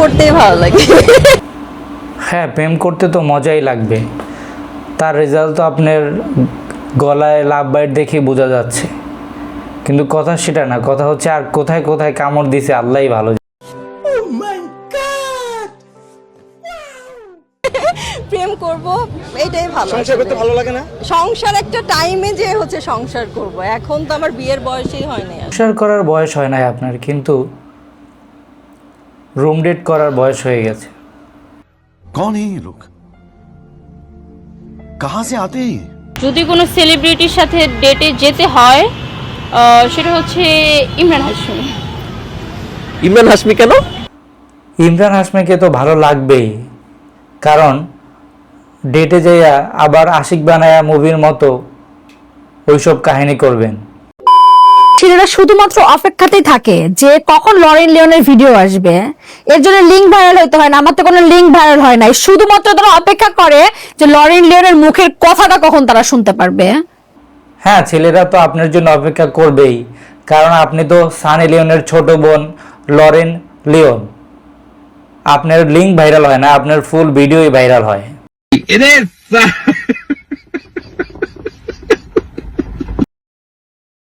করতেই ভালো লাগে। হ্যাঁ, প্রেম করতে তো মজাই লাগবে, তার রেজাল্ট তো আপনার গলায় লাভ বাইট দেখে বোঝা যাচ্ছে। কিন্তু কথা সেটা না, কথা হচ্ছে আর কোথায় কোথায় কামড় দিছে আল্লাহই ভালো। প্রেম করব এটাই ভালো। সংসার করতে ভালো লাগে না? সংসার একটা টাইমে যে হচ্ছে সংসার করব, এখন তো আমার বিয়ের বয়সই হয় নাই। সংসার করার বয়স হয় নাই আপনার, কিন্তু রুম ডেট করার বয়স হয়ে গেছে। कौन है ये लोग कहां से आते हैं যদি কোনো সেলিব্রিটির সাথে ডেটে যেতে হয় সেটা হচ্ছে ইমরান হাশমি। ইমরান হাশমি কেন? ইমরান হাশমিকে তো ভালো লাগবেই, কারণ ডেটে যাইয়া আবার আশিক বানায়া মুভির মতো ওইসব কাহিনী করবেন। ছেলেরা শুধুমাত্র অপেক্ষাতেই থাকে যে কখন লরেন লিওনের ভিডিও আসবে, এর জন্য লিঙ্ক ভাইরাল হইতে হয় না। আমার তো কোনো লিঙ্ক ভাইরাল হয় নাই, শুধুমাত্র তারা অপেক্ষা করে যে লরেন লিওনের মুখের কথাটা কখন তারা শুনতে পারবে। হ্যাঁ, ছেলেরা তো আপনার জন্য অপেক্ষা করবেই, কারণ আপনি তো সানি লিওনের ছোট বোন লরেন লিওন। আপনার লিঙ্ক ভাইরাল হয় না, আপনার ফুল ভিডিওই ভাইরাল হয়।